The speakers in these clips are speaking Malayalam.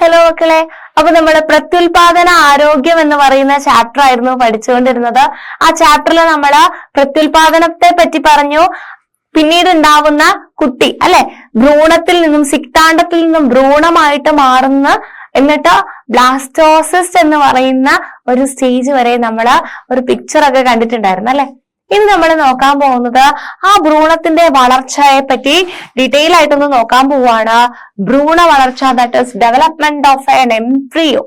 ഹലോ മക്കളെ, അപ്പൊ നമ്മള് പ്രത്യുൽപാദന ആരോഗ്യം എന്ന് പറയുന്ന ചാപ്റ്റർ ആയിരുന്നു പഠിച്ചുകൊണ്ടിരുന്നത്. ആ ചാപ്റ്ററിൽ നമ്മള് പ്രത്യുൽപാദനത്തെ പറ്റി പറഞ്ഞു. പിന്നീട് ഉണ്ടാവുന്ന കുട്ടി അല്ലെ, ഭ്രൂണത്തിൽ നിന്നും സിക്താണ്ഡത്തിൽ നിന്നും ഭ്രൂണമായിട്ട് മാറുന്ന, എന്നിട്ട് ബ്ലാസ്റ്റോസിസ്റ്റ് എന്ന് പറയുന്ന ഒരു സ്റ്റേജ് വരെ നമ്മള് ഒരു പിക്ചർ ഒക്കെ കണ്ടിട്ടുണ്ടായിരുന്നു അല്ലെ. ഇനി നമ്മൾ നോക്കാൻ പോകുന്നത് ആ ഭ്രൂണത്തിന്റെ വളർച്ചയെ പറ്റി ഡീറ്റെയിൽ ആയിട്ടൊന്ന് നോക്കാൻ പോവാണ്. ഭ്രൂണ വളർച്ച, that is development of an embryo.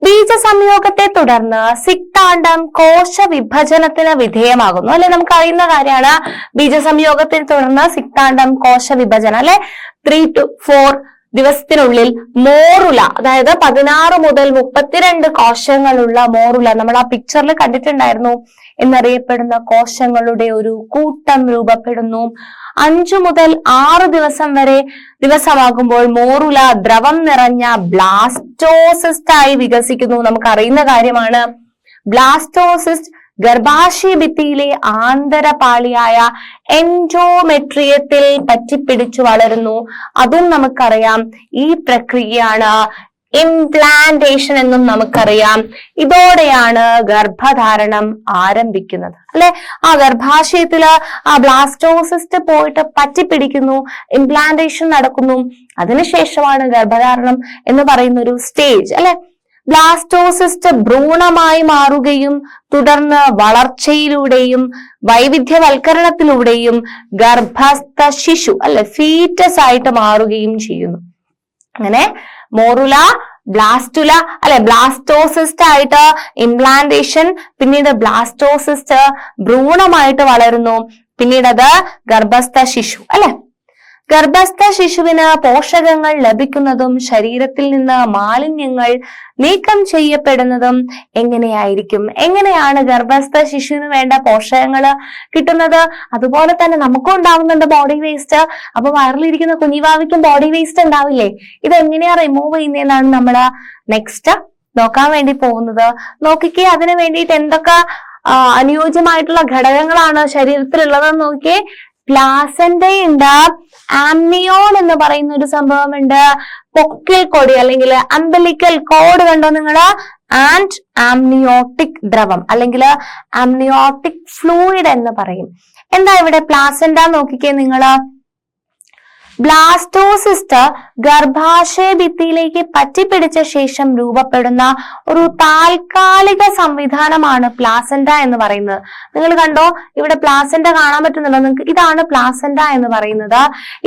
ബീജസംയോഗത്തെ തുടർന്ന് സിക്താണ്ഡം കോശ വിഭജനത്തിന് വിധേയമാകുന്നു അല്ലെ. നമുക്ക് അറിയുന്ന കാര്യമാണ്, ബീജസംയോഗത്തെ തുടർന്ന് സിക്താണ്ഡം കോശ വിഭജനം അല്ലെ. 3 to 4 ദിവസത്തിനുള്ളിൽ മോറുല, അതായത് 16 മുതൽ 32 കോശങ്ങളുള്ള മോറുല, നമ്മൾ ആ പിക്ചറിൽ കണ്ടിട്ടുണ്ടായിരുന്നു, എന്നറിയപ്പെടുന്ന കോശങ്ങളുടെ ഒരു കൂട്ടം രൂപപ്പെടുന്നു. 5 മുതൽ 6 ദിവസമാകുമ്പോൾ മോറുല ദ്രവം നിറഞ്ഞ ബ്ലാസ്റ്റോസിസ്റ്റ് ആയി വികസിക്കുന്നു. നമുക്കറിയുന്ന കാര്യമാണ്. ബ്ലാസ്റ്റോസിസ്റ്റ് ഗർഭാശയ ഭിത്തിയിലെ ആന്തരപാളിയായ എൻഡോമെട്രിയത്തിൽ പറ്റിപ്പിടിച്ചു വളരുന്നു. അതും നമുക്കറിയാം. ഈ പ്രക്രിയയാണ് ഇംപ്ലാന്റേഷൻ എന്നും നമുക്കറിയാം. ഇതോടെയാണ് ഗർഭധാരണം ആരംഭിക്കുന്നത് അല്ലെ. ആ ഗർഭാശയത്തില് ആ ബ്ലാസ്റ്റോസിസ്റ്റ് പോയിട്ട് പറ്റിപ്പിടിക്കുന്നു, ഇംപ്ലാന്റേഷൻ നടക്കുന്നു. അതിനുശേഷമാണ് ഗർഭധാരണം എന്ന് പറയുന്ന ഒരു സ്റ്റേജ് അല്ലെ. ബ്ലാസ്റ്റോസിസ്റ്റ് ഭ്രൂണമായി മാറുകയും തുടർന്ന് വളർച്ചയിലൂടെയും വൈവിധ്യവൽക്കരണത്തിലൂടെയും ഗർഭസ്ഥ ശിശു അല്ലെ, ഫീറ്റസ് ആയിട്ട് മാറുകയും ചെയ്യുന്നു. അങ്ങനെ മോറുല, ബ്ലാസ്റ്റുല അല്ലെ, ബ്ലാസ്റ്റോസിസ്റ്റ് ആയിട്ട് ഇംപ്ലാന്റേഷൻ, പിന്നീട് ബ്ലാസ്റ്റോസിസ്റ്റ് ഭ്രൂണമായിട്ട് വളരുന്നു, പിന്നീട് അത് ഗർഭസ്ഥ ശിശു അല്ലെ. ഗർഭസ്ഥ ശിശുവിന് പോഷകങ്ങൾ ലഭിക്കുന്നതും ശരീരത്തിൽ നിന്ന് മാലിന്യങ്ങൾ നീക്കം ചെയ്യപ്പെടുന്നതും എങ്ങനെയാണ് ഗർഭസ്ഥ ശിശുവിന് വേണ്ട പോഷകങ്ങൾ കിട്ടുന്നത്? അതുപോലെ തന്നെ നമുക്കും ഉണ്ടാവുന്നുണ്ട് ബോഡി വേസ്റ്റ്. അപ്പൊ വയറിലിരിക്കുന്ന കുഞ്ഞിവാവിക്കും ബോഡി വേസ്റ്റ് ഉണ്ടാവില്ലേ? ഇതെങ്ങനെയാ റിമൂവ് ചെയ്യുന്നതെന്നാണ് നമ്മൾ നെക്സ്റ്റ് നോക്കാൻ വേണ്ടി പോകുന്നത്. നോക്കിക്കേ, അതിനു വേണ്ടിയിട്ട് എന്തൊക്കെ അനുയോജ്യമായിട്ടുള്ള ഘടകങ്ങളാണ് ശരീരത്തിലുള്ളതെന്ന് നോക്കിയേ. പ്ലാസന്റയുണ്ട്, ആംനിയോൺ എന്ന് പറയുന്ന ഒരു സംഭവമുണ്ട്, പൊക്കിൾ കൊടി അല്ലെങ്കിൽ അംബലിക്കൽ കോഡ് കണ്ടോ നിങ്ങള്, ആൻഡ് ആംനിയോട്ടിക് ദ്രവം അല്ലെങ്കിൽ ആംനിയോട്ടിക് ഫ്ലൂയിഡ് എന്ന് പറയും. എന്താ ഇവിടെ പ്ലാസന്റ നോക്കിക്കേ നിങ്ങള്. ബ്ലാസ്റ്റോസിസ്റ്റ് ഗർഭാശയ ഭിത്തിയിലേക്ക് പറ്റിപ്പിടിച്ച ശേഷം രൂപപ്പെടുന്ന ഒരു താൽക്കാലിക സംവിധാനമാണ് പ്ലാസന്റ എന്ന് പറയുന്നത്. നിങ്ങൾ കണ്ടോ, ഇവിടെ പ്ലാസന്റ കാണാൻ പറ്റുന്നുണ്ടോ നിങ്ങൾക്ക്? ഇതാണ് പ്ലാസന്റ എന്ന് പറയുന്നത്.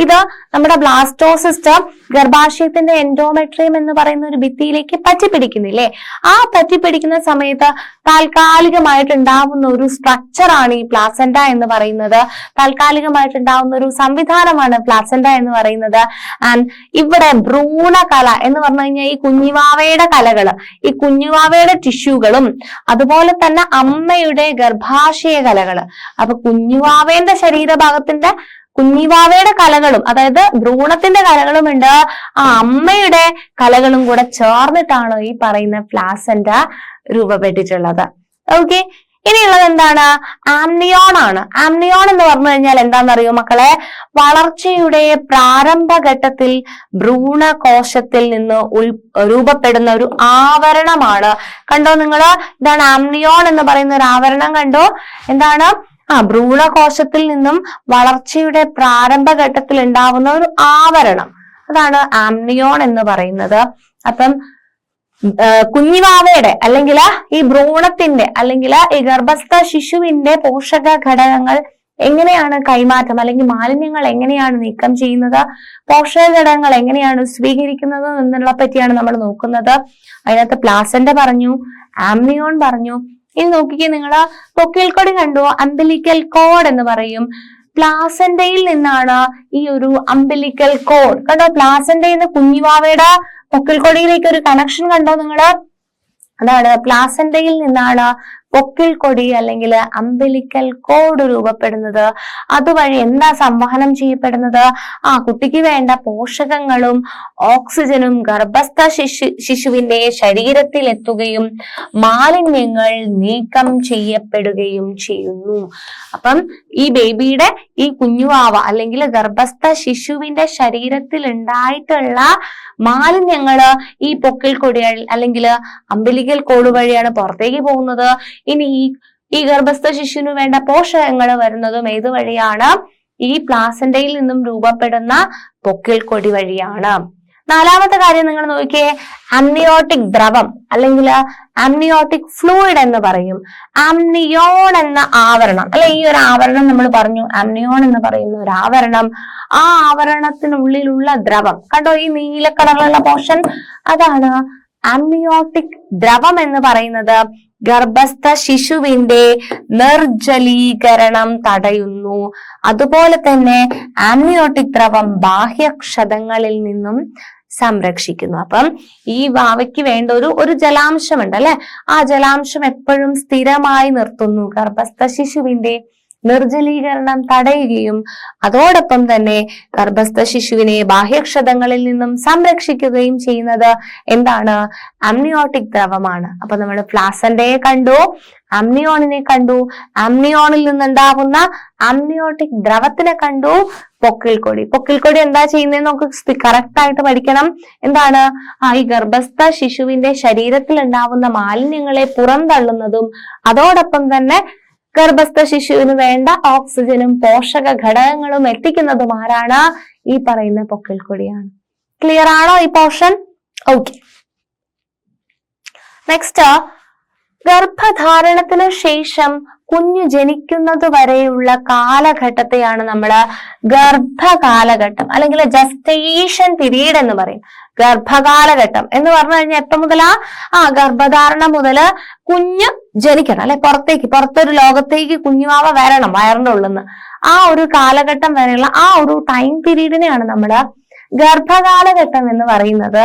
ഇത് നമ്മുടെ ബ്ലാസ്റ്റോസിസ്റ്റ് ഗർഭാശയത്തിന്റെ എൻഡോമെട്രിയം എന്ന് പറയുന്ന ഒരു ഭിത്തിയിലേക്ക് പറ്റിപ്പിടിക്കുന്നില്ലേ, ആ പറ്റിപ്പിടിക്കുന്ന സമയത്ത് താൽക്കാലികമായിട്ടുണ്ടാവുന്ന ഒരു സ്ട്രക്ചറാണ് ഈ പ്ലാസന്റ എന്ന് പറയുന്നത്. താൽക്കാലികമായിട്ടുണ്ടാവുന്ന ഒരു സംവിധാനമാണ് പ്ലാസന്റ എന്ന് പറയുന്നത്. ആൻഡ് ഇവിടെ ഭ്രൂണകല എന്ന് പറഞ്ഞു കഴിഞ്ഞാൽ ഈ കുഞ്ഞിവാവയുടെ കലകള്, ഈ കുഞ്ഞിവാവയുടെ ടിഷ്യൂകളും അതുപോലെ തന്നെ അമ്മയുടെ ഗർഭാശയ കലകള്. അപ്പൊ കുഞ്ഞിവാവേന്റെ ശരീരഭാഗത്തിന്റെ കുഞ്ഞിവാവയുടെ കലകളും, അതായത് ഭ്രൂണത്തിന്റെ കലകളും ഉണ്ട്, ആ അമ്മയുടെ കലകളും കൂടെ ചേർന്നിട്ടാണ് ഈ പറയുന്ന പ്ലാസന്റ രൂപപ്പെട്ടിട്ടുള്ളത്. ഓക്കെ, ഇനിയുള്ളത് എന്താണ്? ആംനിയോൺ ആണ്. ആംനിയോൺ എന്ന് പറഞ്ഞു കഴിഞ്ഞാൽ എന്താണെന്നറിയോ മക്കളെ? വളർച്ചയുടെ പ്രാരംഭഘട്ടത്തിൽ ഭ്രൂണകോശത്തിൽ നിന്ന് രൂപപ്പെടുന്ന ഒരു ആവരണമാണ്. കണ്ടോ നിങ്ങള്, ഇതാണ് ആംനിയോൺ എന്ന് പറയുന്ന ഒരു ആവരണം. കണ്ടോ എന്താണ്? ഭ്രൂണകോശത്തിൽ നിന്നും വളർച്ചയുടെ പ്രാരംഭഘട്ടത്തിൽ ഉണ്ടാവുന്ന ഒരു ആവരണം, അതാണ് ആംനിയോൺ എന്ന് പറയുന്നത്. അപ്പം കുഞ്ഞിവാവയുടെ അല്ലെങ്കിൽ ഈ ഭ്രൂണത്തിന്റെ അല്ലെങ്കിൽ ഈ ഗർഭസ്ഥ ശിശുവിന്റെ പോഷക ഘടകങ്ങൾ എങ്ങനെയാണ് കൈമാറ്റം അല്ലെങ്കിൽ മാലിന്യങ്ങൾ എങ്ങനെയാണ് നീക്കം ചെയ്യുന്നത്, പോഷക ഘടകങ്ങൾ എങ്ങനെയാണ് സ്വീകരിക്കുന്നത് എന്നുള്ള പറ്റിയാണ് നമ്മൾ നോക്കുന്നത്. അതിനകത്ത് പ്ലാസന്റ പറഞ്ഞു, ആംനിയോൺ പറഞ്ഞു. ഇനി നോക്കിക്കേ നിങ്ങള്, പൊക്കിൾ കൊടി കണ്ടു, അംബിലിക്കൽ കോഡ് എന്ന് പറയും. പ്ലാസന്റയിൽ നിന്നാണ് ഈ ഒരു അംബിലിക്കൽ കോഡ്. കണ്ടോ, പ്ലാസന്റയിൽ നിന്ന് കുഞ്ഞിവാവയുടെ പൊക്കിൾ കൊടിയിലേക്ക് ഒരു കണക്ഷൻ കണ്ടോ നിങ്ങള്? അതാണ് പ്ലാസന്റയിൽ നിന്നാണ് പൊക്കിൾ കൊടി അല്ലെങ്കിൽ അംബിലിക്കൽ കോഡ് രൂപപ്പെടുന്നത്? അതുവഴി എന്താ സംവഹനം ചെയ്യപ്പെടുന്നത്? കുട്ടിക്ക് വേണ്ട പോഷകങ്ങളും ഓക്സിജനും ഗർഭസ്ഥ ശിശുവിന്റെ ശരീരത്തിൽ എത്തുകയും മാലിന്യങ്ങൾ നീക്കം ചെയ്യപ്പെടുകയും ചെയ്യുന്നു. അപ്പം ഈ ബേബിയുടെ ഈ കുഞ്ഞുവാവ അല്ലെങ്കിൽ ഗർഭസ്ഥ ശിശുവിന്റെ ശരീരത്തിൽ ഉണ്ടായിട്ടുള്ള മാലിന്യങ്ങള് ഈ പൊക്കിൾ കൊടി അല്ലെങ്കിൽ അംബിലിക്കൽ കോഡ് വഴിയാണ് പുറത്തേക്ക് പോകുന്നത്. ഇനി ഈ ഗർഭസ്ഥ ശിശുവിന് വേണ്ട പോഷകങ്ങൾ വരുന്നതും ഏത് വഴിയാണ്? ഈ പ്ലാസന്റയിൽ നിന്നും രൂപപ്പെടുന്ന പൊക്കിൾ കൊടി വഴിയാണ്. നാലാമത്തെ കാര്യം നിങ്ങൾ നോക്കിയേ, അമ്നിയോട്ടിക് ദ്രവം അല്ലെങ്കിൽ അമ്നിയോട്ടിക് ഫ്ലൂയിഡ് എന്ന് പറയും. അമ്നിയോൺ എന്ന ആവരണം അല്ലെ, ഈ ഒരു ആവരണം നമ്മൾ പറഞ്ഞു, അമ്നിയോൺ എന്ന് പറയുന്ന ഒരു ആവരണം. ആ ആവരണത്തിനുള്ളിലുള്ള ദ്രവം കണ്ടോ, ഈ നീല കളറിലുള്ള പോർഷൻ, അതാണ് അമ്നിയോട്ടിക് ദ്രവം എന്ന് പറയുന്നത്. ഗർഭസ്ഥ ശിശുവിന്റെ നിർജ്ജലീകരണം തടയുന്നു. അതുപോലെ തന്നെ അമ്നിയോട്ടിക് ദ്രവം ബാഹ്യക്ഷതങ്ങളിൽ നിന്നും സംരക്ഷിക്കുന്നു. അപ്പം ഈ വാവയ്ക്ക് വേണ്ട ഒരു ജലാംശമുണ്ട് അല്ലെ, ആ ജലാംശം എപ്പോഴും സ്ഥിരമായി നിർത്തുന്നു. ഗർഭസ്ഥ ശിശുവിന്റെ നിർജ്ജലീകരണം തടയുകയും അതോടൊപ്പം തന്നെ ഗർഭസ്ഥ ശിശുവിനെ ബാഹ്യക്ഷതങ്ങളിൽ നിന്നും സംരക്ഷിക്കുകയും ചെയ്യുന്നത് എന്താണ്? അമ്നിയോട്ടിക് ദ്രവമാണ്. അപ്പൊ നമ്മൾ പ്ലാസന്റയെ കണ്ടു, അമ്നിയോണിനെ കണ്ടു, അമ്നിയോണിൽ നിന്നുണ്ടാവുന്ന അമ്നിയോട്ടിക് ദ്രവത്തിനെ കണ്ടു, പൊക്കിൾ കൊടി എന്താ ചെയ്യുന്നതെന്ന് നമുക്ക് കറക്റ്റ് ആയിട്ട് പഠിക്കണം. എന്താണ്? ഈ ഗർഭസ്ഥ ശിശുവിന്റെ ശരീരത്തിൽ ഉണ്ടാവുന്ന മാലിന്യങ്ങളെ പുറന്തള്ളുന്നതും അതോടൊപ്പം തന്നെ ഗർഭസ്ഥ ശിശുവിന് വേണ്ട ഓക്സിജനും പോഷക ഘടകങ്ങളും എത്തിക്കുന്നതും ആരാണ്? ഈ പറയുന്ന പൊക്കിൾ കൊടിയാണ്. ക്ലിയർ ആണോ ഈ പോർഷൻ? ഓക്കെ. നെക്സ്റ്റ്, ഗർഭധാരണത്തിന് ശേഷം കുഞ്ഞു ജനിക്കുന്നത് വരെയുള്ള കാലഘട്ടത്തെയാണ് നമ്മൾ ഗർഭകാലഘട്ടം അല്ലെങ്കിൽ ജസ്റ്റേഷൻ പീരീഡ് എന്ന് പറയും. ഗർഭകാലഘട്ടം എന്ന് പറഞ്ഞു കഴിഞ്ഞാൽ എത്ര മുതലാ? ഗർഭധാരണം മുതല് കുഞ്ഞ് ജനിക്കണം അല്ലെ, പുറത്തൊരു ലോകത്തേക്ക് കുഞ്ഞുവാവ വരണം വയറിന്റെ ഉള്ളിന്ന്. ആ ഒരു കാലഘട്ടം വരെയുള്ള ആ ഒരു ടൈം പീരീഡിനെയാണ് നമ്മള് ഗർഭകാലഘട്ടം എന്ന് പറയുന്നത്.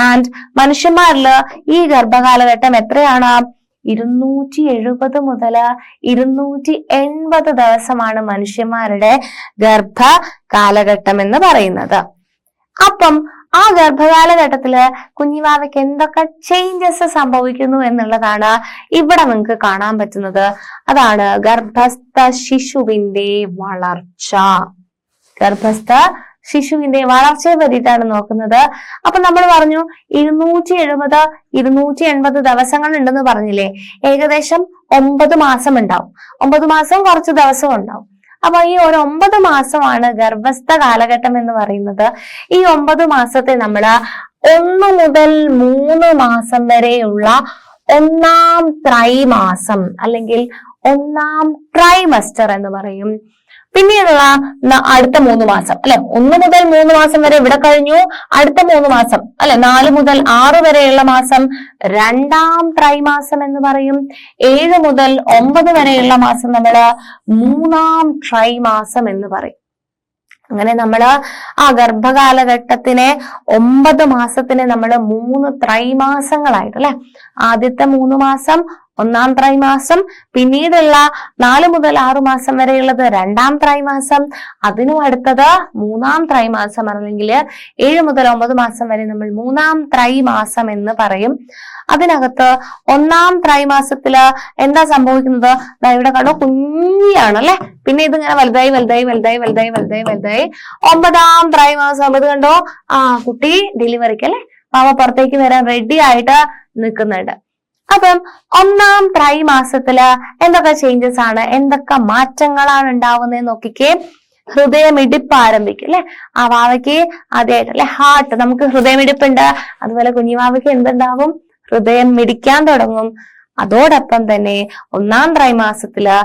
ആൻഡ് മനുഷ്യന്മാരില് ഈ ഗർഭകാലഘട്ടം എത്രയാണ്? 270 മുതൽ 280 ദിവസമാണ് മനുഷ്യന്മാരുടെ ഗർഭ കാലഘട്ടം എന്ന് പറയുന്നത്. അപ്പം ആ ഗർഭകാലഘട്ടത്തില് കുഞ്ഞിവാവയ്ക്ക് എന്തൊക്കെ ചേഞ്ചസ് സംഭവിക്കുന്നു എന്നുള്ളതാണ് ഇവിടെ നിങ്ങൾക്ക് കാണാൻ പറ്റുന്നത്. അതാണ് ഗർഭസ്ഥ ശിശുവിന്റെ വളർച്ച. ഗർഭസ്ഥ ശിശുവിന്റെ വളർച്ചയെ പറ്റിയിട്ടാണ് നോക്കുന്നത്. അപ്പൊ നമ്മൾ പറഞ്ഞു 270, 280 ദിവസങ്ങൾ ഉണ്ടെന്ന് പറഞ്ഞില്ലേ. ഏകദേശം 9 മാസം ഉണ്ടാവും. 9 മാസം കുറച്ച് ദിവസം ഉണ്ടാവും. അപ്പൊ ഈ ഒരു 9 മാസമാണ് ഗർഭസ്ഥ കാലഘട്ടം എന്ന് പറയുന്നത്. ഈ 9 മാസത്തെ നമ്മള് 1 മുതൽ 3 മാസം വരെയുള്ള ഒന്നാം ത്രൈമാസം അല്ലെങ്കിൽ ഒന്നാം ട്രൈമസ്റ്റർ എന്ന് പറയും. പിന്നീടുള്ള അടുത്ത 3 മാസം അല്ലെ, 1 മുതൽ 3 മാസം വരെ ഇവിടെ കഴിഞ്ഞു. അടുത്ത 3 മാസം അല്ലെ, 4 മുതൽ 6 വരെയുള്ള മാസം രണ്ടാം ത്രൈമാസം എന്ന് പറയും. 7 മുതൽ 9 വരെയുള്ള മാസം നമ്മള് 3-ാം ട്രൈമാസം എന്ന് പറയും. അങ്ങനെ നമ്മള് ആ ഗർഭകാലഘട്ടത്തിനെ 9 മാസത്തിനെ നമ്മള് 3 ത്രൈമാസങ്ങളായിട്ട് അല്ലെ, ആദ്യത്തെ 3 മാസം ഒന്നാം ത്രൈമാസം, പിന്നീടുള്ള 4 മുതൽ 6 മാസം വരെയുള്ളത് രണ്ടാം ത്രൈമാസം, അതിനും അടുത്തത് 3-ാം ത്രൈമാസം അല്ലെങ്കിൽ 7 മുതൽ 9 മാസം വരെ നമ്മൾ 3-ാം ത്രൈമാസം എന്ന് പറയും. അതിനകത്ത് 1-ാം ത്രൈമാസത്തില് എന്താ സംഭവിക്കുന്നത്? ഇവിടെ കണ്ടോ, കുഞ്ഞാണ് അല്ലെ. പിന്നെ ഇതിങ്ങനെ വലുതായി 9-ാം ത്രൈമാസം ഇത് കണ്ടോ, കുട്ടി ഡെലിവറിക്ക് അല്ലെ പാവ പുറത്തേക്ക് വരാൻ റെഡി ആയിട്ട് നിൽക്കുന്നുണ്ട്. അപ്പം 1-ാം ത്രൈമാസത്തില് എന്തൊക്കെ ചേഞ്ചസ് ആണ്, എന്തൊക്കെ മാറ്റങ്ങളാണ് ഉണ്ടാവുന്നത് നോക്കിക്കേ. ഹൃദയമിടിപ്പ് ആരംഭിക്കും അല്ലെ. ആ വാവയ്ക്ക് ആദ്യമായിട്ട് അല്ലെ ഹാർട്ട്, നമുക്ക് ഹൃദയമിടിപ്പുണ്ട്. അതുപോലെ കുഞ്ഞുവാവയ്ക്ക് എന്തുണ്ടാവും? ഹൃദയം മിടിക്കാൻ തുടങ്ങും. അതോടൊപ്പം തന്നെ 1-ാം ത്രൈമാസത്തില്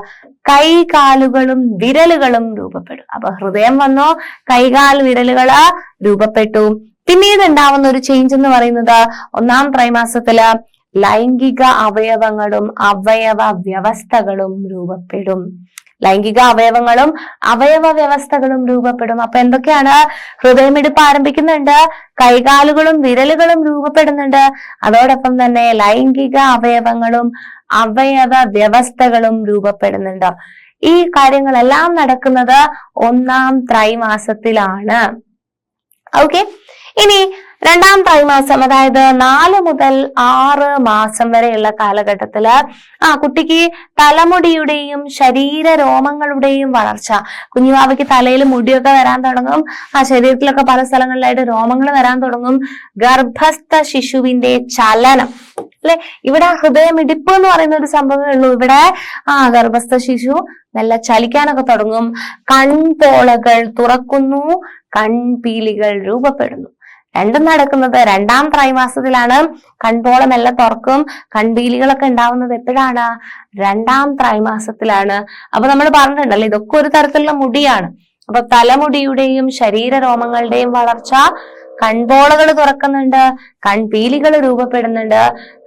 കൈകാലുകളും വിരലുകളും രൂപപ്പെടും. അപ്പൊ ഹൃദയം വന്നോ, കൈകാൽ വിരലുകള് രൂപപ്പെട്ടു. പിന്നീട് ഉണ്ടാവുന്ന ഒരു ചേഞ്ച് എന്ന് പറയുന്നത് 1-ാം ത്രൈമാസത്തില് ലൈംഗിക അവയവങ്ങളും അവയവ വ്യവസ്ഥകളും രൂപപ്പെടും. ലൈംഗിക അവയവങ്ങളും അവയവ വ്യവസ്ഥകളും രൂപപ്പെടും. അപ്പൊ എന്തൊക്കെയാണ്? ഹൃദയമിടിപ്പ് ആരംഭിക്കുന്നുണ്ട്, കൈകാലുകളും വിരലുകളും രൂപപ്പെടുന്നുണ്ട്, അതോടൊപ്പം തന്നെ ലൈംഗിക അവയവങ്ങളും അവയവ വ്യവസ്ഥകളും രൂപപ്പെടുന്നുണ്ട്. ഈ കാര്യങ്ങളെല്ലാം നടക്കുന്നത് 1-ാം ത്രൈമാസത്തിലാണ്. ഓക്കെ, ഇനി 2-ാം ത്രൈമാസം, അതായത് 4 മുതൽ 6 മാസം വരെയുള്ള കാലഘട്ടത്തില് കുട്ടിക്ക് തലമുടിയുടെയും ശരീര രോമങ്ങളുടെയും വളർച്ച, കുഞ്ഞുവാവയ്ക്ക് തലയിൽ മുടിയൊക്കെ വരാൻ തുടങ്ങും, ശരീരത്തിലൊക്കെ പല സ്ഥലങ്ങളിലായിട്ട് രോമങ്ങൾ വരാൻ തുടങ്ങും. ഗർഭസ്ഥ ശിശുവിന്റെ ചലനം, അല്ലെ, ഇവിടെ ഹൃദയമിടിപ്പ് എന്ന് പറയുന്ന ഒരു സംഭവമേ ഉള്ളൂ. ഇവിടെ ഗർഭസ്ഥ ശിശു നല്ല ചലിക്കാനൊക്കെ തുടങ്ങും. കൺപോളകൾ തുറക്കുന്നു, കൺപീലികൾ രൂപപ്പെടുന്നു. രണ്ടും നടക്കുന്നത് 2-ാം ത്രൈമാസത്തിലാണ്. കൺപോളം എല്ലാം തുറക്കും, കൺപീലികളൊക്കെ ഉണ്ടാവുന്നത് എപ്പോഴാണ്? 2-ാം ത്രൈമാസത്തിലാണ്. അപ്പൊ നമ്മൾ പറഞ്ഞിട്ടുണ്ടല്ലോ, ഇതൊക്കെ ഒരു തരത്തിലുള്ള മുടിയാണ്. അപ്പൊ തലമുടിയുടെയും ശരീര രോമങ്ങളുടെയും വളർച്ച, കൺപോളകൾ തുറക്കുന്നുണ്ട്, കൺപീലികൾ രൂപപ്പെടുന്നുണ്ട്,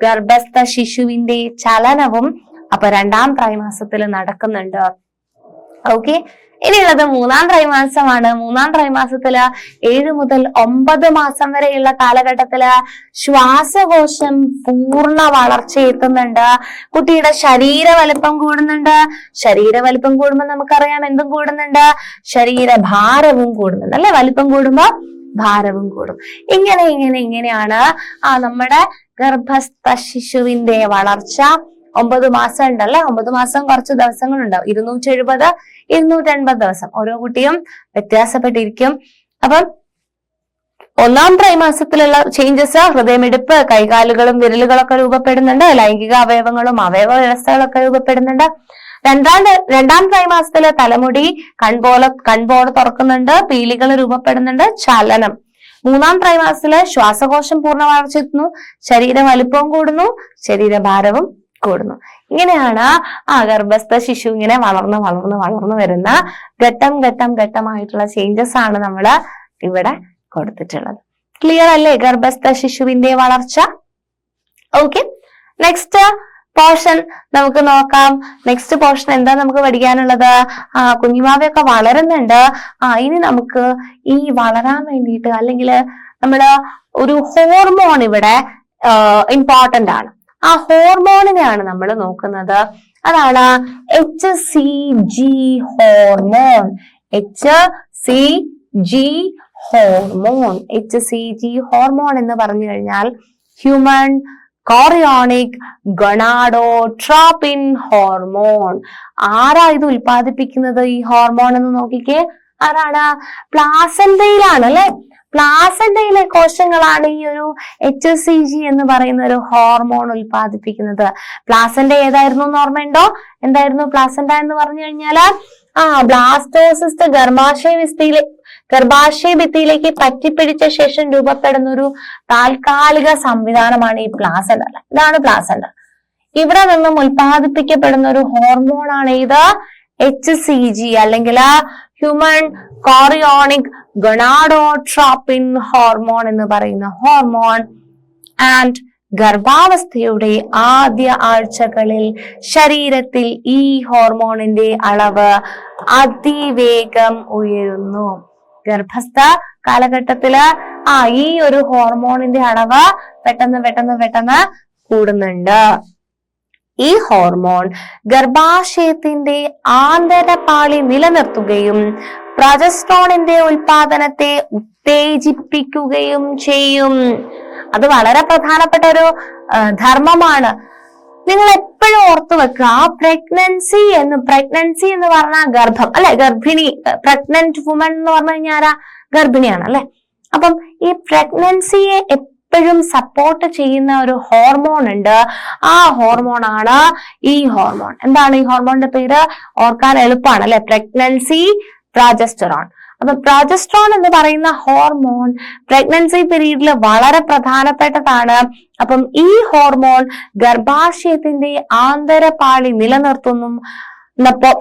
ഗർഭസ്ഥ ശിശുവിന്റെ ചലനവും അപ്പൊ 2-ാം ത്രൈമാസത്തിൽ നടക്കുന്നുണ്ട്. ഓക്കെ, ഇനിയുള്ളത് 3-ാം ത്രൈമാസമാണ്. 3-ാം ത്രൈമാസത്തില് 7 മുതൽ 9 മാസം വരെയുള്ള കാലഘട്ടത്തില് ശ്വാസകോശം പൂർണ്ണ വളർച്ച എത്തുന്നുണ്ട്. കുട്ടിയുടെ ശരീര വലിപ്പം കൂടുന്നുണ്ട്. ശരീര വലിപ്പം കൂടുമ്പോൾ നമുക്കറിയാം എന്തും കൂടുന്നുണ്ട്? ശരീരഭാരവും കൂടുന്നുണ്ട്, അല്ലെ? വലിപ്പം കൂടുമ്പോ ഭാരവും കൂടും. ഇങ്ങനെയാണ് നമ്മുടെ ഗർഭസ്ഥ ശിശുവിന്റെ വളർച്ച. 9 മാസം ഉണ്ടല്ലേ, 9 മാസം കുറച്ച് ദിവസങ്ങളുണ്ടാവും, 270, 280 ദിവസം. ഓരോ കുട്ടിയും വ്യത്യാസപ്പെട്ടിരിക്കും. അപ്പം 1-ാം ത്രൈമാസത്തിലുള്ള ചേഞ്ചസ്, ഹൃദയമിടിപ്പ്, കൈകാലുകളും വിരലുകളൊക്കെ രൂപപ്പെടുന്നുണ്ട്, ലൈംഗിക അവയവങ്ങളും അവയവ വ്യവസ്ഥകളൊക്കെ രൂപപ്പെടുന്നുണ്ട്. 2-ാം ത്രൈമാസത്തില് തലമുടി, കൺപോള തുറക്കുന്നുണ്ട്, പീലികൾ രൂപപ്പെടുന്നുണ്ട്, ചലനം. 3-ാം ത്രൈമാസത്തില് ശ്വാസകോശം പൂർണ്ണ വളർച്ചെത്തുന്നു, ശരീര വലിപ്പവും കൂടുന്നു, ശരീരഭാരവും കൂടുന്നു. ഇങ്ങനെയാണ് ഗർഭസ്ഥ ശിശു ഇങ്ങനെ വളർന്നു വരുന്ന ഘട്ടമായിട്ടുള്ള ചേഞ്ചസ് ആണ് നമ്മൾ ഇവിടെ കൊടുത്തിട്ടുള്ളത്. ക്ലിയർ അല്ലേ ഗർഭസ്ഥ ശിശുവിന്റെ വളർച്ച? ഓക്കെ, നെക്സ്റ്റ് പോർഷൻ നമുക്ക് നോക്കാം. നെക്സ്റ്റ് പോർഷൻ എന്താ നമുക്ക് പഠിക്കാനുള്ളത്? കുഞ്ഞുമാവയൊക്കെ വളരുന്നുണ്ട്. ഇനി നമുക്ക് ഈ വളരാൻ വേണ്ടിയിട്ട്, അല്ലെങ്കിൽ നമ്മള് ഒരു ഹോർമോൺ ഇവിടെ ഇമ്പോർട്ടന്റ് ആണ്. ആ ഹോർമോണിനെയാണ് നമ്മൾ നോക്കുന്നത്. അതാണ് HCG ഹോർമോൺ. HCG ഹോർമോൺ എന്ന് പറഞ്ഞു കഴിഞ്ഞാൽ ഹ്യൂമൻ കോറിയോണിക് ഗൊണാഡോട്രോപിൻ ഹോർമോൺ. ആരാ ഇത് ഉൽപ്പാദിപ്പിക്കുന്നത് ഈ ഹോർമോൺ എന്ന് നോക്കിക്കേ? ആരാണ്? പ്ലാസന്റയിലാണ്, അല്ലെ? പ്ലാസന്റയിലെ കോശങ്ങളാണ് ഈ ഒരു HCG എന്ന് പറയുന്ന ഒരു ഹോർമോൺ ഉൽപ്പാദിപ്പിക്കുന്നത്. പ്ലാസന്റ ഏതായിരുന്നു എന്ന് ഓർമ്മയുണ്ടോ? എന്തായിരുന്നു പ്ലാസന്റ എന്ന് പറഞ്ഞു കഴിഞ്ഞാല് ബ്ലാസ്റ്റോസിസ്റ്റ് ഗർഭാശയ ഭിത്തിയിലേക്ക് പറ്റിപ്പിടിച്ച ശേഷം രൂപപ്പെടുന്ന ഒരു താൽക്കാലിക സംവിധാനമാണ് ഈ പ്ലാസന്റ. ഇതാണ് പ്ലാസന്റ. ഇവിടെ നിന്നും ഉൽപ്പാദിപ്പിക്കപ്പെടുന്ന ഒരു ഹോർമോണാണ് ഇത് HCG, അല്ലെങ്കിൽ ഹ്യൂമൻ കോറിയോണിക് ഗൊണാഡോട്രോപിൻ ഹോർമോൺ എന്ന് പറയുന്ന ഹോർമോൺ. ആൻഡ് ഗർഭാവസ്ഥയുടെ ആദ്യ ആഴ്ചകളിൽ ശരീരത്തിൽ ഈ ഹോർമോണിന്റെ അളവ് അതിവേഗം ഉയരുന്നു. ഗർഭസ്ഥ കാലഘട്ടത്തില് ഈ ഒരു ഹോർമോണിന്റെ അളവ് പെട്ടെന്ന് കൂടുന്നുണ്ട്. ഈ ഹോർമോൺ ഗർഭാശയത്തിന്റെ ആന്തരപാളി നിലനിർത്തുകയും പ്രൊജസ്ട്രോണിന്റെ ഉൽപാദനത്തെ ഉത്തേജിപ്പിക്കുകയും ചെയ്യും. അത് വളരെ പ്രധാനപ്പെട്ട ഒരു ധർമ്മമാണ്. നിങ്ങൾ എപ്പോഴും ഓർത്തു വെക്കുക, പ്രഗ്നൻസി എന്ന് പറഞ്ഞാൽ ഗർഭം, അല്ലെ? ഗർഭിണി, പ്രഗ്നന്റ് വുമൺ എന്ന് പറഞ്ഞു കഴിഞ്ഞാൽ ഗർഭിണിയാണ്, അല്ലെ? അപ്പം ഈ പ്രഗ്നൻസിയെ എപ്പോഴും സപ്പോർട്ട് ചെയ്യുന്ന ഒരു ഹോർമോൺ ഉണ്ട്. ആ ഹോർമോൺ ആണ് ഈ ഹോർമോൺ. എന്താണ് ഈ ഹോർമോണിന്റെ പേര്? ഓർക്കാൻ എളുപ്പമാണ്, അല്ലെ? Pregnancy progesterone. അപ്പൊ പ്രൊജസ്ട്രോൺ എന്ന് പറയുന്ന ഹോർമോൺ പ്രഗ്നൻസി പീരീഡിൽ വളരെ പ്രധാനപ്പെട്ടതാണ്. അപ്പം ഈ ഹോർമോൺ ഗർഭാശയത്തിന്റെ ആന്തരപാളി നിലനിർത്തുന്നു,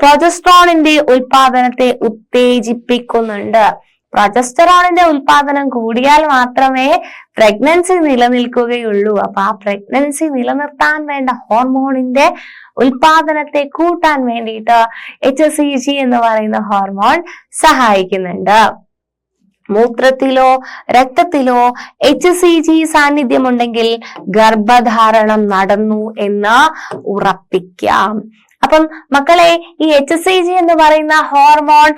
പ്രൊജസ്ട്രോണിന്റെ ഉൽപാദനത്തെ ഉത്തേജിപ്പിക്കുന്നുണ്ട്. പ്രൊജസ്റ്ററോണിന്റെ ഉൽപാദനം കൂടിയാൽ മാത്രമേ പ്രഗ്നൻസി നിലനിൽക്കുകയുള്ളൂ. അപ്പൊ ആ പ്രഗ്നൻസി നിലനിർത്താൻ വേണ്ട ഹോർമോണിന്റെ ഉൽപാദനത്തെ കൂട്ടാൻ വേണ്ടിയിട്ട് HCG എന്ന് പറയുന്ന ഹോർമോൺ സഹായിക്കുന്നുണ്ട്. മൂത്രത്തിലോ രക്തത്തിലോ HCG സാന്നിധ്യമുണ്ടെങ്കിൽ ഗർഭധാരണം നടന്നു എന്ന് ഉറപ്പിക്കാം. അപ്പം മക്കളെ, ഈ HCG എന്ന് പറയുന്ന ഹോർമോൺ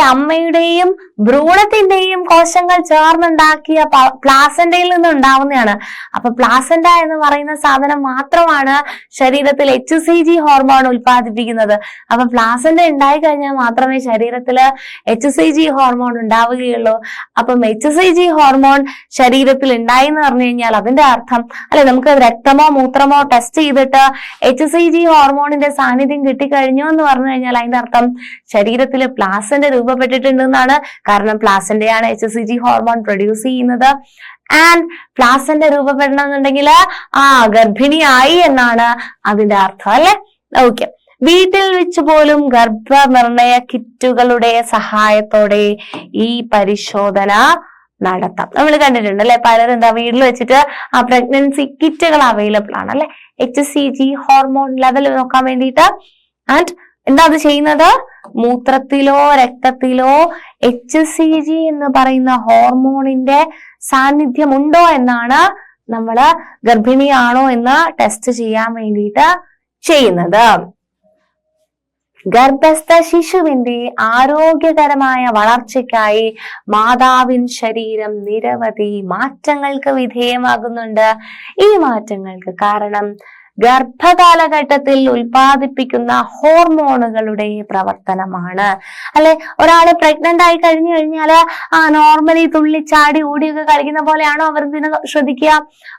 അമ്മയുടെയും ഭ്രൂണത്തിന്റെയും കോശങ്ങൾ ചേർന്നുണ്ടാക്കിയ പ്ലാസന്റയിൽ നിന്ന് ഉണ്ടാവുന്നതാണ്. അപ്പൊ പ്ലാസന്റ എന്ന് പറയുന്ന സാധനം മാത്രമാണ് ശരീരത്തിൽ HCG ഹോർമോൺ ഉൽപ്പാദിപ്പിക്കുന്നത്. അപ്പൊ പ്ലാസന്റ ഉണ്ടായി കഴിഞ്ഞാൽ മാത്രമേ ശരീരത്തില് HCG ഹോർമോൺ ഉണ്ടാവുകയുള്ളൂ. അപ്പം HCG ഹോർമോൺ ശരീരത്തിൽ ഉണ്ടായി എന്ന് പറഞ്ഞു കഴിഞ്ഞാൽ അതിന്റെ അർത്ഥം നമുക്ക് രക്തമോ മൂത്രമോ ടെസ്റ്റ് ചെയ്തിട്ട് HCG ഹോർമോണിന്റെ സാന്നിധ്യം കിട്ടിക്കഴിഞ്ഞു എന്ന് പറഞ്ഞു കഴിഞ്ഞാൽ അതിന്റെ അർത്ഥം ശരീരത്തിൽ പ്ലാസന്റ രൂപപ്പെട്ടിട്ടുണ്ടെന്നാണ്. കാരണം പ്ലാസന്റയാണ് HCG ഹോർമോൺ പ്രൊഡ്യൂസ് ചെയ്യുന്നത്. ആൻഡ് പ്ലാസന്റ രൂപപ്പെടണമെന്നുണ്ടെങ്കിൽ ഗർഭിണിയായി എന്നാണ് അതിന്റെ അർത്ഥം, അല്ലെ? ഓക്കെ. വീട്ടിൽ വെച്ച് പോലും ഗർഭനിർണയ കിറ്റുകളുടെ സഹായത്തോടെ ഈ പരിശോധന നടത്താം. നമ്മൾ കണ്ടിട്ടുണ്ട് അല്ലെ, പലരും വീട്ടിൽ വെച്ചിട്ട് പ്രഗ്നൻസി കിറ്റുകൾ അവൈലബിൾ ആണ് അല്ലെ, HCG ഹോർമോൺ ലെവൽ നോക്കാൻ വേണ്ടിയിട്ട്. ആൻഡ് എന്താ അത് ചെയ്യുന്നത്? മൂത്രത്തിലോ രക്തത്തിലോ HCG എന്ന് പറയുന്ന ഹോർമോണിന്റെ സാന്നിധ്യമുണ്ടോ എന്നാണ് നമ്മള് ഗർഭിണിയാണോ എന്ന് ടെസ്റ്റ് ചെയ്യാൻ വേണ്ടിയിട്ട് ചെയ്യുന്നത്. ഗർഭസ്ഥ ശിശുവിന്റെ ആരോഗ്യകരമായ വളർച്ചയ്ക്കായി മാതാവിൻ ശരീരം നിരവധി മാറ്റങ്ങൾക്ക് വിധേയമാകുന്നുണ്ട്. ഈ മാറ്റങ്ങൾക്ക് കാരണം ഗർഭകാലഘട്ടത്തിൽ ഉൽപ്പാദിപ്പിക്കുന്ന ഹോർമോണുകളുടെ പ്രവർത്തനമാണ്. അല്ലെ, ഒരാള് പ്രഗ്നന്റ് ആയി കഴിഞ്ഞു കഴിഞ്ഞാല് നോർമലി തുള്ളിച്ചാടി ഓടിയൊക്കെ കളിക്കുന്ന പോലെയാണോ അവർ ഇതിനെ ശ്രദ്ധിക്കുക?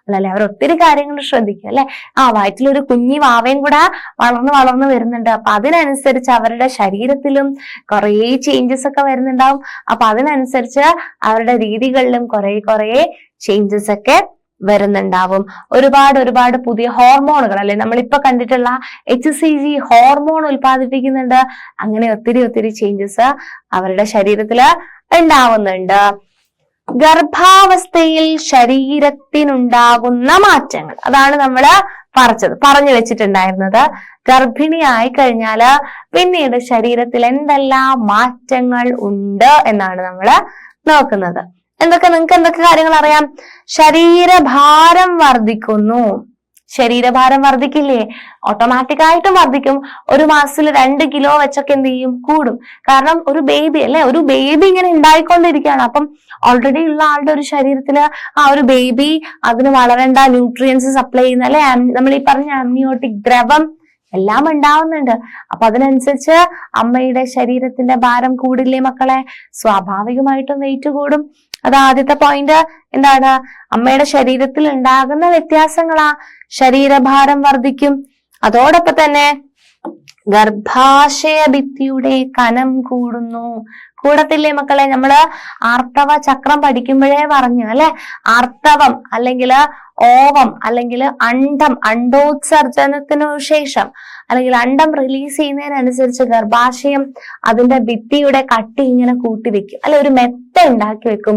അല്ലല്ലേ, അവർ ഒത്തിരി കാര്യങ്ങൾ ശ്രദ്ധിക്കുക അല്ലെ. വയറ്റിലൊരു കുഞ്ഞി വാവയും കൂടെ വളർന്നു വരുന്നുണ്ട്. അപ്പൊ അതിനനുസരിച്ച് അവരുടെ ശരീരത്തിലും കുറെ ചേഞ്ചസ് ഒക്കെ വരുന്നുണ്ടാവും. അപ്പൊ അതിനനുസരിച്ച് അവരുടെ രീതികളിലും കുറെ ചേഞ്ചസ് ഒക്കെ വരുന്നുണ്ടാവും. ഒരുപാട് പുതിയ ഹോർമോണുകൾ അല്ലെ നമ്മളിപ്പോ കണ്ടിട്ടുള്ള HCG ഹോർമോൺ ഉൽപ്പാദിപ്പിക്കുന്നുണ്ട്. അങ്ങനെ ഒത്തിരി ചേഞ്ചസ് അവരുടെ ശരീരത്തില് ഉണ്ടാവുന്നുണ്ട്. ഗർഭാവസ്ഥയിൽ ശരീരത്തിനുണ്ടാകുന്ന മാറ്റങ്ങൾ, അതാണ് നമ്മള് പറഞ്ഞു വെച്ചിട്ടുണ്ടായിരുന്നത്. ഗർഭിണിയായി കഴിഞ്ഞാല് പിന്നീട് ശരീരത്തിൽ എന്തെല്ലാം മാറ്റങ്ങൾ ഉണ്ട് എന്നാണ് നമ്മള് നോക്കുന്നത്. നിങ്ങൾക്ക് എന്തൊക്കെ കാര്യങ്ങൾ അറിയാം? ശരീരഭാരം വർദ്ധിക്കുന്നു. ശരീരഭാരം വർദ്ധിക്കില്ലേ? ഓട്ടോമാറ്റിക് ആയിട്ടും വർദ്ധിക്കും. ഒരു മാസത്തിൽ 2 കിലോ വെച്ചൊക്കെ എന്ത് ചെയ്യും? കൂടും. കാരണം ഒരു ബേബി ഇങ്ങനെ ഉണ്ടായിക്കൊണ്ടിരിക്കുകയാണ്. അപ്പം ഓൾറെഡി ഉള്ള ആളുടെ ഒരു ശരീരത്തില് ഒരു ബേബി അതിന് വളരേണ്ട ന്യൂട്രിയൻസ് സപ്ലൈ ചെയ്യുന്ന അല്ലെ നമ്മൾ ഈ പറഞ്ഞ അമ്നിയോട്ടിക് ദ്രവം എല്ലാം ഉണ്ടാവുന്നുണ്ട്. അപ്പൊ അതിനനുസരിച്ച് അമ്മയുടെ ശരീരത്തിന്റെ ഭാരം കൂടില്ലേ മക്കളെ? സ്വാഭാവികമായിട്ടും വെയിറ്റ് കൂടും. അത് ആദ്യത്തെ പോയിന്റ്. എന്താണ്? അമ്മയുടെ ശരീരത്തിൽ ഉണ്ടാകുന്ന വ്യത്യാസങ്ങളാ ശരീരഭാരം വർദ്ധിക്കും. അതോടൊപ്പം തന്നെ ഗർഭാശയ ഭിത്തിയുടെ കനം കൂടുന്നു. കൂടത്തില്ലേ മക്കളെ? നമ്മള് ആർത്തവ ചക്രം പഠിക്കുമ്പോഴേ പറഞ്ഞു അല്ലെ, ആർത്തവം അല്ലെങ്കിൽ ഓവം അല്ലെങ്കിൽ അണ്ടോത്സർജനത്തിനു ശേഷം അല്ലെങ്കിൽ അണ്ടം റിലീസ് ചെയ്യുന്നതിനനുസരിച്ച് ഗർഭാശയം അതിന്റെ ഭിത്തിയുടെ കട്ടി ഇങ്ങനെ കൂട്ടി വെക്കും അല്ലെ, ഒരു മെത്ത ഉണ്ടാക്കി വെക്കും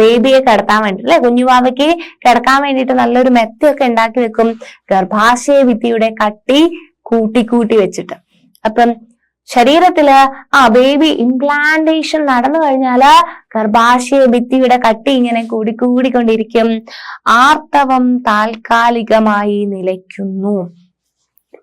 ബേബിയെ കിടത്താൻ വേണ്ടി അല്ലെ, കുഞ്ഞുവാവയ്ക്ക് കിടക്കാൻ വേണ്ടിയിട്ട് നല്ലൊരു മെത്തയൊക്കെ ഉണ്ടാക്കി വെക്കും ഗർഭാശയ ഭിത്തിയുടെ കട്ടി കൂട്ടി വെച്ചിട്ട്. അപ്പം ശരീരത്തില് ബേബി ഇംപ്ലാന്റേഷൻ നടന്നു കഴിഞ്ഞാല് ഗർഭാശയ ഭിത്തിയുടെ കട്ടി ഇങ്ങനെ കൂടിക്കൊണ്ടിരിക്കും. ആർത്തവം താൽക്കാലികമായി നിലയ്ക്കുന്നു.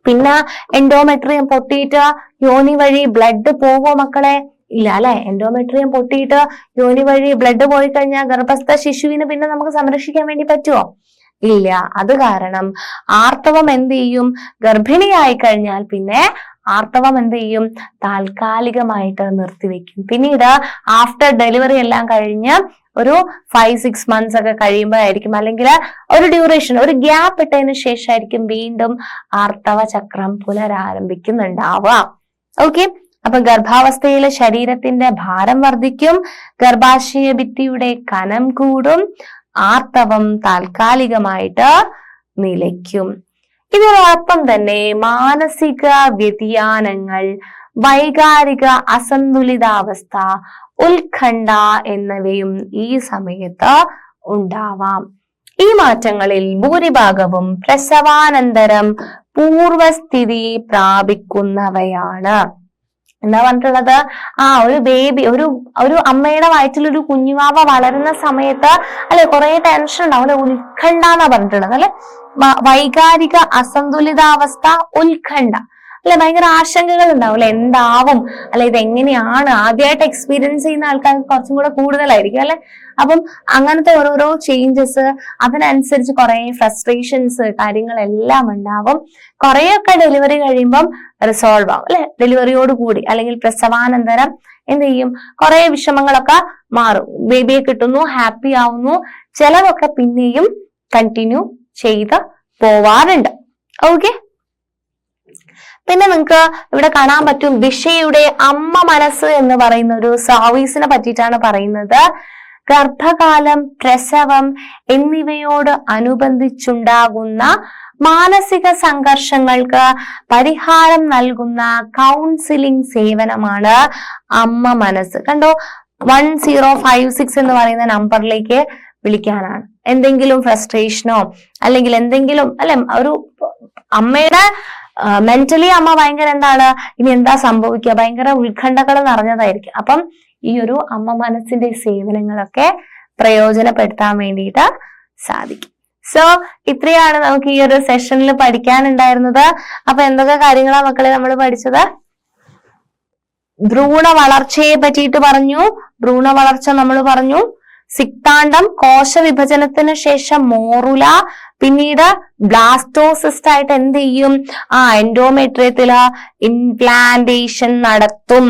പിന്നെ എൻഡോമെട്രിയം പൊട്ടിയിട്ട് യോനി വഴി ബ്ലഡ് പോവോ മക്കളെ? ഇല്ല അല്ലെ. എൻഡോമെട്രിയം പൊട്ടിയിട്ട് യോനി വഴി ബ്ലഡ് പോയി കഴിഞ്ഞാൽ ഗർഭസ്ഥ ശിശുവിന് പിന്നെ നമുക്ക് സംരക്ഷിക്കാൻ വേണ്ടി പറ്റുമോ? ഇല്ല. അത് കാരണം ആർത്തവം എന്ത് ചെയ്യും? ഗർഭിണിയായി കഴിഞ്ഞാൽ പിന്നെ ആർത്തവം എന്ത് ചെയ്യും? താൽക്കാലികമായിട്ട് നിർത്തിവെക്കും. പിന്നീട് ആഫ്റ്റർ ഡെലിവറി എല്ലാം കഴിഞ്ഞ് ഒരു 5-6 months ഒക്കെ കഴിയുമ്പോഴായിരിക്കും, അല്ലെങ്കിൽ ഒരു ഡ്യൂറേഷൻ, ഒരു ഗ്യാപ്പ് ഇട്ടതിന് ശേഷമായിരിക്കും വീണ്ടും ആർത്തവ ചക്രം പുനരാരംഭിക്കുന്നുണ്ടാവുക. ഓക്കെ. അപ്പൊ ഗർഭാവസ്ഥയിലെ ശരീരത്തിന്റെ ഭാരം വർദ്ധിക്കും, ഗർഭാശയ ഭിത്തിയുടെ കനം കൂടും, ആർത്തവം താൽക്കാലികമായിട്ട് നിലയ്ക്കും. ഇതിനോടൊപ്പം തന്നെ മാനസിക വ്യതിയാനങ്ങൾ, വൈകാരിക അസന്തുലിതാവസ്ഥ, ഉത്കണ്ഠ എന്നിവയും ഈ സമയത്ത് ഉണ്ടാവാം. ഈ മാറ്റങ്ങളിൽ ഭൂരിഭാഗവും പ്രസവാനന്തരം പൂർവസ്ഥിതി പ്രാപിക്കുന്നവയാണ്. എന്താ പറഞ്ഞിട്ടുള്ളത്? ഒരു ബേബി, ഒരു അമ്മയുടെ വയറ്റിൽ ഒരു കുഞ്ഞുവാവ വളരുന്ന സമയത്ത് അല്ലെ കുറെ ടെൻഷൻ ഉണ്ടാവും അല്ലെ, ഉത്കണ്ഠ എന്നാ പറഞ്ഞിട്ടുള്ളത് അല്ലെ. വൈകാരിക അസന്തുലിതാവസ്ഥ, ഉത്കണ്ഠ അല്ലെ, ഭയങ്കര ആശങ്കകൾ ഉണ്ടാവും അല്ലെ, എന്താവും അല്ലെ, ഇതെങ്ങനെയാണ്. ആദ്യമായിട്ട് എക്സ്പീരിയൻസ് ചെയ്യുന്ന ആൾക്കാർക്ക് കുറച്ചും കൂടെ കൂടുതലായിരിക്കും അല്ലെ. അപ്പം അങ്ങനത്തെ ഓരോരോ ചേഞ്ചസ്, അതിനനുസരിച്ച് കുറെ ഫ്രസ്ട്രേഷൻസ് കാര്യങ്ങളെല്ലാം ഉണ്ടാവും. കുറെയൊക്കെ ഡെലിവറി കഴിയുമ്പം റിസോൾവ് ആവും അല്ലെ. ഡെലിവറിയോട് കൂടി അല്ലെങ്കിൽ പ്രസവാനന്തരം എന്ത് ചെയ്യും, കുറെ വിഷമങ്ങളൊക്കെ മാറും. ബേബിയെ കിട്ടുന്നു, ഹാപ്പി ആവുന്നു. ചിലതൊക്കെ പിന്നെയും കണ്ടിന്യൂ ചെയ്ത് പോവാറുണ്ട്. ഓക്കെ, പിന്നെ നിങ്ങൾക്ക് ഇവിടെ കാണാൻ പറ്റും ദിശയുടെ അമ്മ മനസ്സ് എന്ന് പറയുന്ന ഒരു സർവീസിനെ പറ്റിയിട്ടാണ് പറയുന്നത്. ഗർഭകാലം, പ്രസവം എന്നിവയോട് അനുബന്ധിച്ചുണ്ടാകുന്ന മാനസിക സംഘർഷങ്ങൾക്ക് പരിഹാരം നൽകുന്ന കൗൺസിലിംഗ് സേവനമാണ് അമ്മ മനസ്സ്. കണ്ടോ, 1056 എന്ന് പറയുന്ന നമ്പറിലേക്ക് വിളിക്കാനാണ്. എന്തെങ്കിലും ഫ്രസ്ട്രേഷനോ അല്ലെങ്കിൽ എന്തെങ്കിലും അല്ലെ, ഒരു അമ്മയുടെ മെന്റലി അമ്മ ഭയങ്കര എന്താണ്, ഇനി എന്താ സംഭവിക്കുക, ഭയങ്കര ഉത്കണ്ഠകൾ നിറഞ്ഞതായിരിക്കും. അപ്പം ഈ ഒരു അമ്മ മനസ്സിന്റെ സേവനങ്ങളൊക്കെ പ്രയോജനപ്പെടുത്താൻ വേണ്ടിയിട്ട് സാധിക്കും. സോ ഇത്രയാണ് നമുക്ക് ഈ ഒരു സെഷനിൽ പഠിക്കാനുണ്ടായിരുന്നത്. അപ്പൊ എന്തൊക്കെ കാര്യങ്ങളാണ് മക്കളെ നമ്മൾ പഠിച്ചത്? ഭ്രൂണ വളർച്ചയെ പറ്റിയിട്ട് പറഞ്ഞു. ഭ്രൂണ വളർച്ച നമ്മൾ പറഞ്ഞു. സിക്താണ്ഡം, കോശവിഭജനത്തിന് ശേഷം മോറുല, പിന്നീട് ബ്ലാസ്റ്റോസിസ്റ്റ് ആയിട്ട് എന്ത് ചെയ്യും, എൻഡോമെട്രിയത്തില് ഇംപ്ലാന്റേഷൻ നടത്തും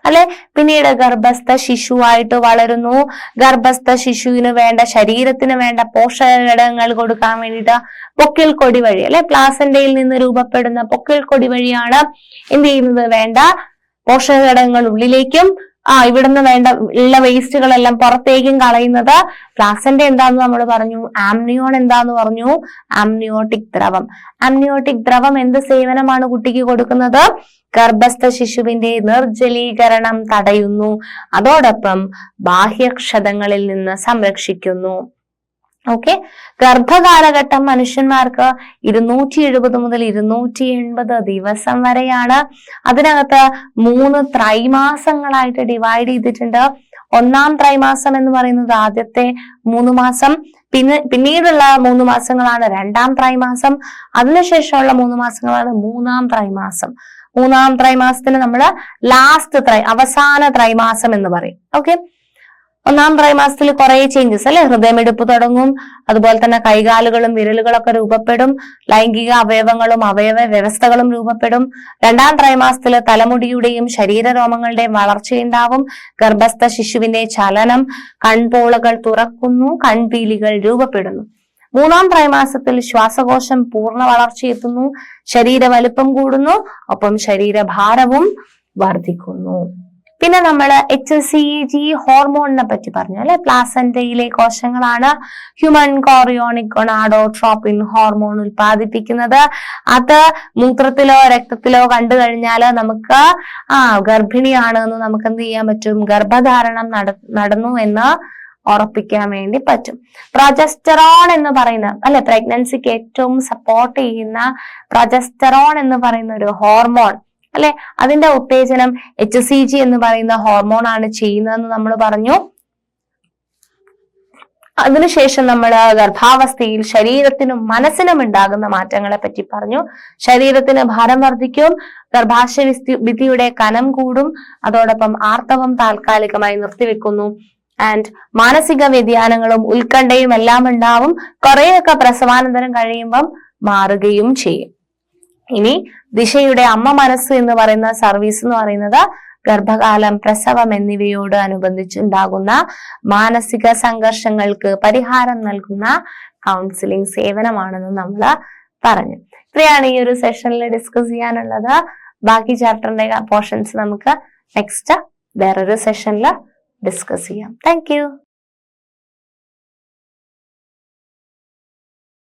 അല്ലെ. പിന്നീട് ഗർഭസ്ഥ ശിശുവായിട്ട് വളരുന്നു. ഗർഭസ്ഥ ശിശുവിന് വേണ്ട, ശരീരത്തിന് വേണ്ട പോഷക ഘടകങ്ങൾ കൊടുക്കാൻ വേണ്ടിയിട്ട് പൊക്കിൾ കൊടി വഴി അല്ലെ, പ്ലാസന്റയിൽ നിന്ന് രൂപപ്പെടുന്ന പൊക്കിൾ കൊടി വഴിയാണ് എന്ത് ചെയ്യുന്നത്, വേണ്ട പോഷക ഘടകങ്ങൾ ഉള്ളിലേക്കും ഇവിടുന്ന് വേണ്ട ഉള്ള വേസ്റ്റുകളെല്ലാം പുറത്തേക്കും കളയുന്നത്. പ്ലാസന്റ എന്താന്ന് നമ്മൾ പറഞ്ഞു, ആംനിയോൺ എന്താന്ന് പറഞ്ഞു, ആംനിയോട്ടിക് ദ്രവം. ആംനിയോട്ടിക് ദ്രവം എന്ത് സേവനമാണ് കുട്ടിക്ക് കൊടുക്കുന്നത്? ഗർഭസ്ഥ ശിശുവിന്റെ നിർജ്ജലീകരണം തടയുന്നു, അതോടൊപ്പം ബാഹ്യക്ഷതങ്ങളിൽ നിന്ന് സംരക്ഷിക്കുന്നു. ഓക്കെ, ഗർഭകാലഘട്ടം മനുഷ്യന്മാർക്ക് 270 മുതൽ 280 ദിവസം വരെയാണ്. അതിനകത്ത് 3 ത്രൈമാസങ്ങളായിട്ട് ഡിവൈഡ് ചെയ്തിട്ടുണ്ട്. ഒന്നാം ത്രൈമാസം എന്ന് പറയുന്നത് ആദ്യത്തെ 3 മാസം, പിന്നീടുള്ള 3 മാസങ്ങളാണ് രണ്ടാം ത്രൈമാസം, അതിനുശേഷമുള്ള 3 മാസങ്ങളാണ് മൂന്നാം ത്രൈമാസം. മൂന്നാം ത്രൈമാസത്തിന് നമ്മൾ അവസാന ത്രൈമാസം എന്ന് പറയും. ഓക്കെ, ഒന്നാം ത്രൈമാസത്തിൽ കുറെ ചേഞ്ചസ് അല്ലെ, ഹൃദയമിടിപ്പ് തുടങ്ങും, അതുപോലെ തന്നെ കൈകാലുകളും വിരലുകളൊക്കെ രൂപപ്പെടും, ലൈംഗിക അവയവങ്ങളും അവയവ വ്യവസ്ഥകളും രൂപപ്പെടും. രണ്ടാം ത്രൈമാസത്തിൽ തലമുടിയുടെയും ശരീരരോമങ്ങളുടെയും വളർച്ചയുണ്ടാവും. ഗർഭസ്ഥ ശിശുവിന്റെ ചലനം, കൺപോളകൾ തുറക്കുന്നു, കൺപീലികൾ രൂപപ്പെടുന്നു. മൂന്നാം ത്രൈമാസത്തിൽ ശ്വാസകോശം പൂർണ്ണ വളർച്ചയെത്തുന്നു, ശരീര വലുപ്പം കൂടുന്നു, ഒപ്പം ശരീരഭാരവും വർദ്ധിക്കുന്നു. പിന്നെ നമ്മൾ HCG ഹോർമോണിനെ പറ്റി പറഞ്ഞു അല്ലെ. പ്ലാസന്റയിലെ കോശങ്ങളാണ് ഹ്യൂമൻ കോറിയോണിക് ഗൊണാഡോട്രോപിൻ ഹോർമോൺ ഉൽപ്പാദിപ്പിക്കുന്നത്. അത് മൂത്രത്തിലോ രക്തത്തിലോ കണ്ടു കഴിഞ്ഞാൽ നമുക്ക് ഗർഭിണിയാണ് എന്ന് നമുക്ക് എന്ത് ചെയ്യാൻ പറ്റും, ഗർഭധാരണം നടന്നു എന്ന് ഉറപ്പിക്കാൻ വേണ്ടി പറ്റും. പ്രൊജസ്റ്ററോൺ എന്ന് പറയുന്ന അല്ലെ, പ്രഗ്നൻസിക്ക് ഏറ്റവും സപ്പോർട്ട് ചെയ്യുന്ന പ്രൊജസ്റ്ററോൺ എന്ന് പറയുന്ന ഒരു ഹോർമോൺ അല്ലെ, അതിന്റെ ഉത്തേജനം HCG എന്ന് പറയുന്ന ഹോർമോൺ ആണ് ചെയ്യുന്നതെന്ന് നമ്മൾ പറഞ്ഞു. അതിനുശേഷം നമ്മൾ ഗർഭാവസ്ഥയിൽ ശരീരത്തിനും മനസ്സിനും ഉണ്ടാകുന്ന മാറ്റങ്ങളെ പറ്റി പറഞ്ഞു. ശരീരത്തിന് ഭാരം വർദ്ധിക്കും, ഗർഭാശയ ഭിത്തിയുടെ കനം കൂടും, അതോടൊപ്പം ആർത്തവം താൽക്കാലികമായി നിർത്തിവെക്കുന്നു. ആൻഡ് മാനസിക വ്യതിയാനങ്ങളും ഉത്കണ്ഠയും എല്ലാം ഉണ്ടാവും. കുറെയൊക്കെ പ്രസവാനന്തരം കഴിയുമ്പം മാറുകയും ചെയ്യും. ഇനി ദിശയുടെ അമ്മ മനസ്സ് എന്ന് പറയുന്ന സർവീസ് എന്ന് പറയുന്നത് ഗർഭകാലം, പ്രസവം എന്നിവയോട് അനുബന്ധിച്ചുണ്ടാകുന്ന മാനസിക സംഘർഷങ്ങൾക്ക് പരിഹാരം നൽകുന്ന കൗൺസിലിംഗ് സേവനമാണെന്ന് നമ്മൾ പറഞ്ഞു. ഇത്രയാണ് ഈ ഒരു സെഷനിൽ ഡിസ്കസ് ചെയ്യാനുള്ളത്. ബാക്കി ചാപ്റ്ററിന്റെ പോർഷൻസ് നമുക്ക് നെക്സ്റ്റ് വേറൊരു സെഷനിൽ ഡിസ്കസ് ചെയ്യാം. Thank you.